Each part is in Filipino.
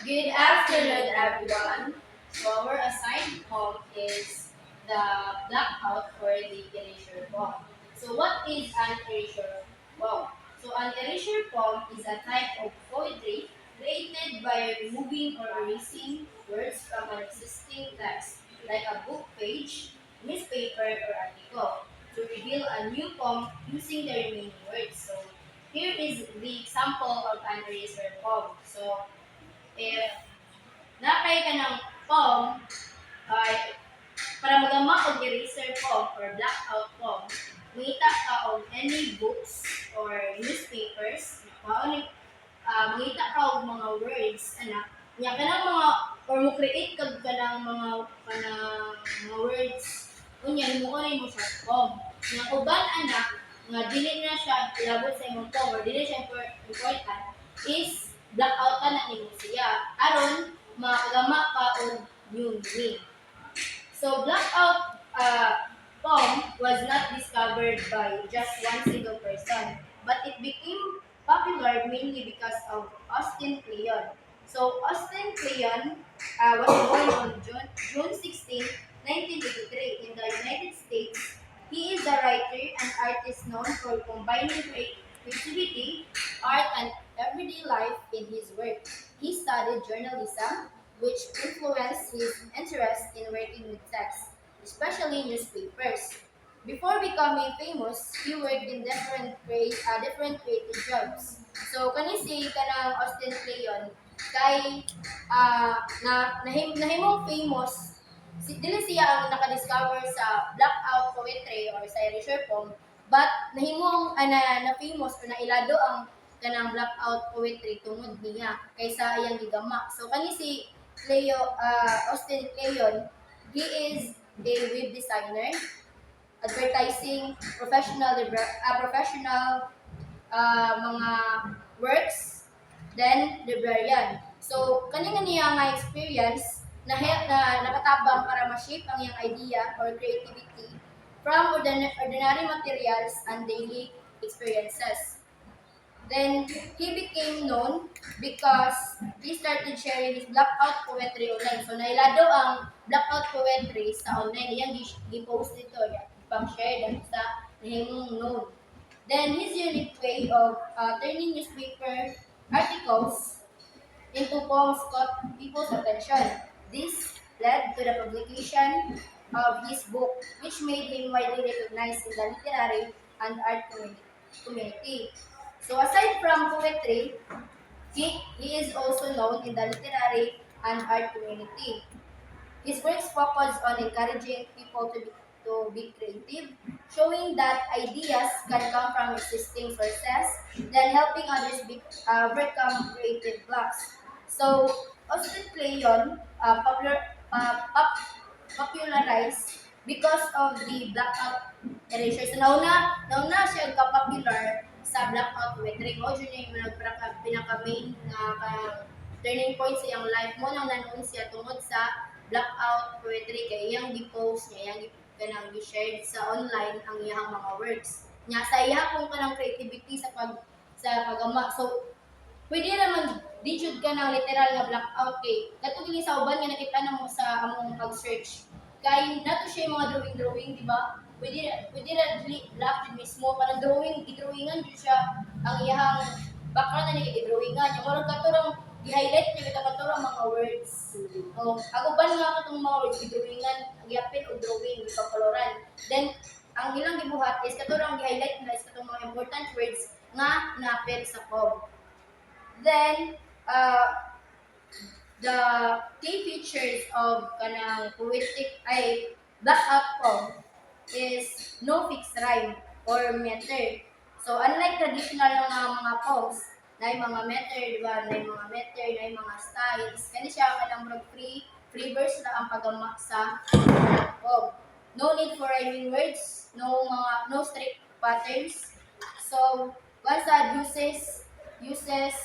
Good afternoon, everyone. So our assigned poem is the blackout for the erasure poem. So what is an erasure poem? So an erasure poem is a type of poetry created by removing or erasing words from an existing text, like a book page, newspaper, or article, to reveal a new poem using the remaining words. So here is the example of an erasure poem. So if nakay ka ng foam, ay para magama og eraser foam or blackout foam, mangita ka og any books or newspapers, mangita ka og mga words anak. Nya kanang mga or mo create kag kanang mga words unya mo mo sa foam. Nya uban anak nga dili na siya ilabot sa imong foam or dili siya important is blackout na nimo siya aron makagama ka og new meaning. So blackout foam was not discovered by just one single person, but it became popular mainly because of Austin Kleon. So Austin Kleon was born on June 16, 1983 in the United States. He is a writer and artist known for combining creativity, art, and everyday life in his work. He studied journalism, which influenced his interest in working with text, especially newspapers. Before becoming famous, he worked in different creative jobs. So kani si kanang Austin Kleon kay nahimong famous dili siya ang naka-discover sa blackout poetry or sa erasure poem, but nahimong na famous o nailado ang kanang blackout poetry tungod niya kaysa iyang gigama. So kani si Austin Kleon, he is a web designer, advertising professional mga works, then librarian. So kani nga niya nga experience na nakatabang para ma-shape ang iyang idea or creativity from ordinary materials and daily experiences. Then he became known because he started sharing his blackout poetry online. So nailado ang blackout poetry sa online. Iyang gi-post nito, pang-share dan sa nahimong known. Then his unique way of turning newspaper articles into poems caught people's attention. This led to the publication of his book, which made him widely recognized in the literary and art community. So aside from poetry, he is also known in the literary and art community. His works focus on encouraging people to be creative, showing that ideas can come from existing sources, then helping others overcome creative blocks. So, Austin Kleon popularized because of the blackout erasure. So, nauna siya ka-popular sa blackout poetry. Mo yun yung pinaka-main nga turning point sa iyang life mo nang nanoon siya tungod sa blackout poetry kay iyang gi-post niya, iyang kanang gi-share sa online ang iyang mga works. Nya sa iya kung kanang creativity sa pagama. So pwede naman di jud ka ng literal nga blackout kay katong gini sa uban nga nakita namo sa among pag-search. Kay nato siya yung mga drawing, di ba? Pwede na black jud mismo parang i-drawingan jud siya ang iyang background na niya i-drawingan. Yung murag katurang i-highlight niya kita katurang mga words. Ako ba nga katong mga words i-drawingan, i-apil o drawing, ipapaloran. Then ang ilang gibuhat is katurang i-highlight nila is katong mga important words nga na-apil sa poem. Then, the key features of kanang poetic ay blackout poem is no fixed rhyme or meter. So unlike traditional nga mga poems, na mga meter, di ba? Na mga meter, na mga styles. Kani siya kanang free verse na ang pagama sa poem. No need for rhyming words, no strict patterns. So once that uses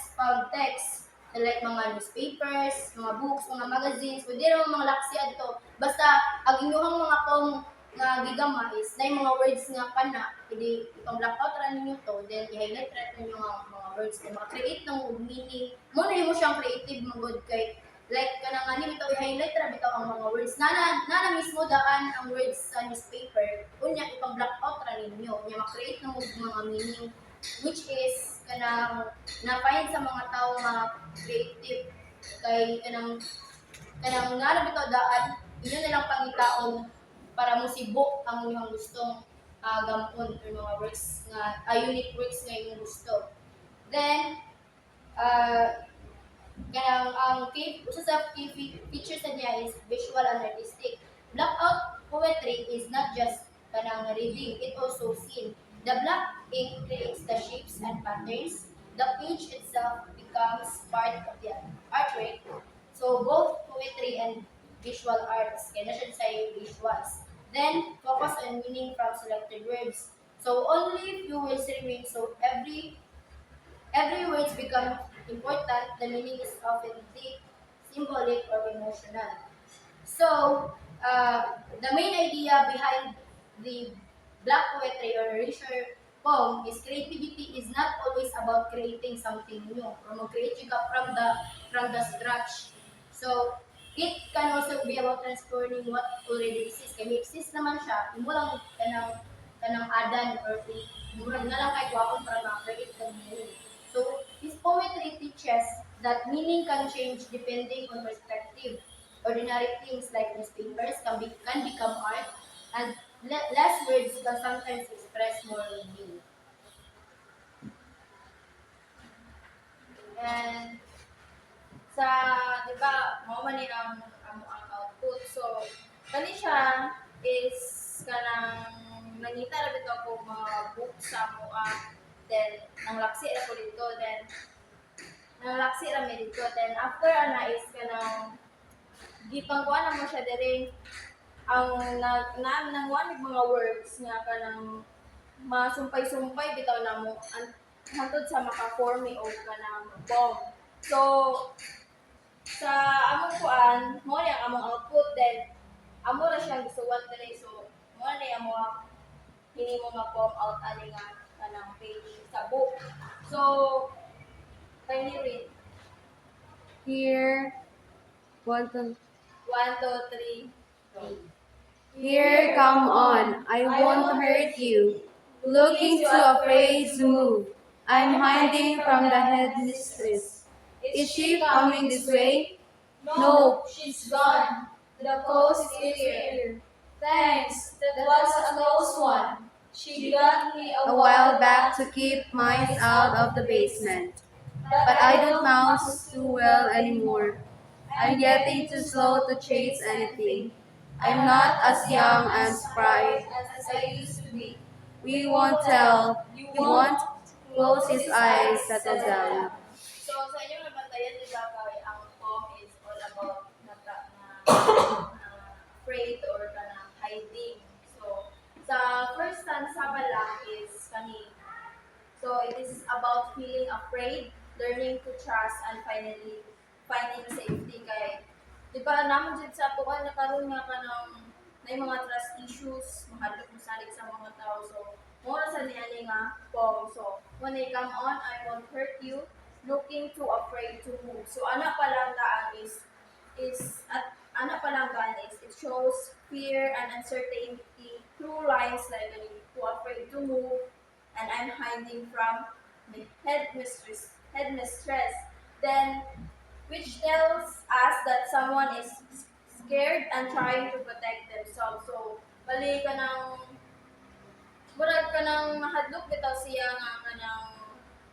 text like mga newspapers, mga books, mga magazines, pwede rin mga laksi adto. Basta ang inyong mga poem nga gigama is na yung mga words nga kana, pwede itong blackout ra ninyo to, then i-highlight ra ninyo mga words kay maka-create ng og meaning. Mo na mo siyang creative magod kay like kanang ani bitaw i-highlight ra bitaw ang mga words na mismo daan ang words sa newspaper unya ipang-block out ra ninyo nya ma-create ng og mga meaning which is kanang na-find sa mga tao nga creative kay kanang nga bitaw daan inyo na lang pangitaon para mosibo ang inyong gustong gampon or mga works nga unique works nga inyong gusto. Then kanang usa sa key features sa niya is visual and artistic. Blackout poetry is not just kanang reading, it also seen. The black ink creates the shapes and patterns. The page itself becomes part of the artwork. So both poetry and visual arts, kaya na siya sa visuals. Then focus on meaning from selected words. So only few words remain. So every words become important, the meaning is often deep, symbolic, or emotional. So, the main idea behind the black poetry or erasure poem is creativity is not always about creating something new or creating from the scratch. So, it can also be about transforming what already exists. Kaya may exist naman siya, imo lang kanang adan or murag na lang kay kuwakon para ma-create ka meaning. So, his poetry teaches that meaning can change depending on perspective. Ordinary things like newspapers can become art, and less words can sometimes express more meaning. And sa, di ba, mao man ni ang output. So, kani siya is kanang nangita ra bitaw ko mga book sa mua. Then, nanglaksi ra ko dito. Then, nanglaksi ra mi dito. Then, after ana is kanang gipangkuan na mo siya diri ang nangwan mga words nga kanang masumpay-sumpay bitaw na mo hantod sa maka-form ni og kanang poem. So sa among kuan mo ni ang among output then amo ra siyang gisuwat diri so mo ni amo hini mo ma-poem out ani nga kanang page sa book. So kindly read. Here, one, 1, 2, 3. here, come on, I won't hurt you. Looking too afraid to move. I'm hiding from the headmistress. Is she coming this way? No, she's gone. The coast is clear. Thanks, that was a close one. She got me A while back to keep mice out of the basement. But I don't mouse too well anymore. I'm getting too slow to chase anything. I'm not as young and spry. as I used to be. We won't tell. You won't close his eyes, settle down. So, sa inyong nabantayan, di ba, kay ang poem is all about afraid or hiding. So, sa first stanza pa lang is kani. So, it is about feeling afraid, learning to trust, and finally finding safety. Kay, di ba, naman dyan sa tuwan na karoon nga ka ng may mga trust issues, mahadlok masalig sa mga tao. So, more sa niya nga poem. So, when they come on, I won't hurt you, looking too afraid to move. So, ana pa lang daan is ana pa lang daan is, it shows fear and uncertainty through lines like too afraid to move, and I'm hiding from the headmistress. Then, which tells us that someone is scared and trying to protect themselves. So, bali ka ng murag ka ng mahadlok bitaw siya nga kanang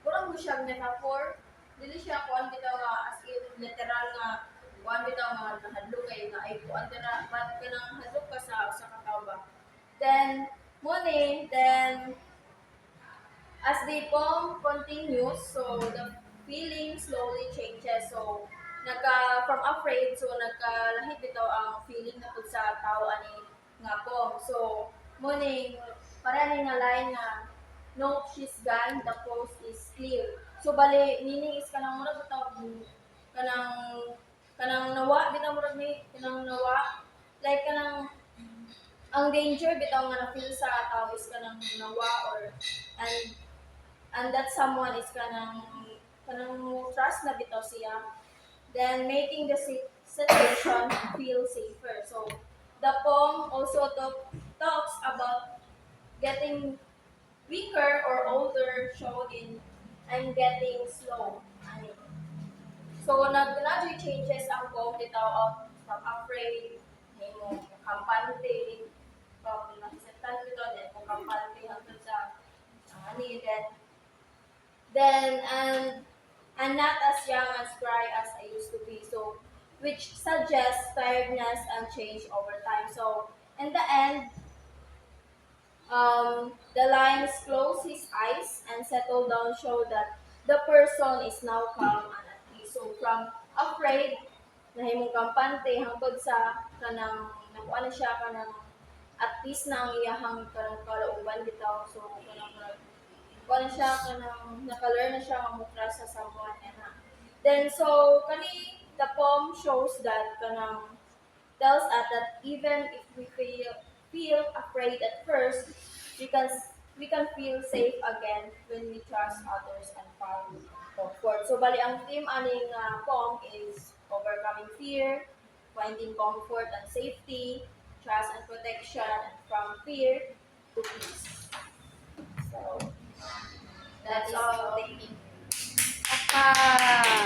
murag mo siya metaphor. Dili siya kuan bitaw nga as in literal nga kuan bitaw nga nahadlok kay nga ay kuan dira but kanang hadlok ka sa katawo ba. Then then as the poem continues, so the feeling slowly changes. So from afraid, so nagkalahit bitaw ang feeling na pud sa tao ani nga poem. So para ni nga line nga no, she's gone, the coast is clear. So bali meaning is kanang murag bitaw kanang nawa bitaw murag ni kanang nawa like kanang ang danger bitaw nga na feel sa tao is kanang nawa or and and that someone is kanang mo trust na bitaw siya, then making the situation feel safer. So the poem also talks about getting weaker or older, showed in I'm getting slow. Ani. So nag changes ang poem bitaw of from afraid, nimo kampante, from nakisatan bitaw, then kung kampante hangtod sa ani, then I'm not as young as dry as I used to be. So, which suggests tiredness and change over time. So, in the end, the lines close his eyes and settle down, show that the person is now calm and at peace. So, from afraid, nahimong kampante hangtod sa kanang nakuha na siya kanang at least na ang iyahang kanang kalauban bitaw. So, kanang wala siya kanang naka-learn na siya mamutras sa someone and then so kani the poem shows that kanang tells us that even if we feel afraid at first, we can feel safe again when we trust others and find comfort. So bali ang theme aning poem is overcoming fear, finding comfort and safety, trust and protection, and from fear to peace. So That that's is all. all. Thank you. Ah.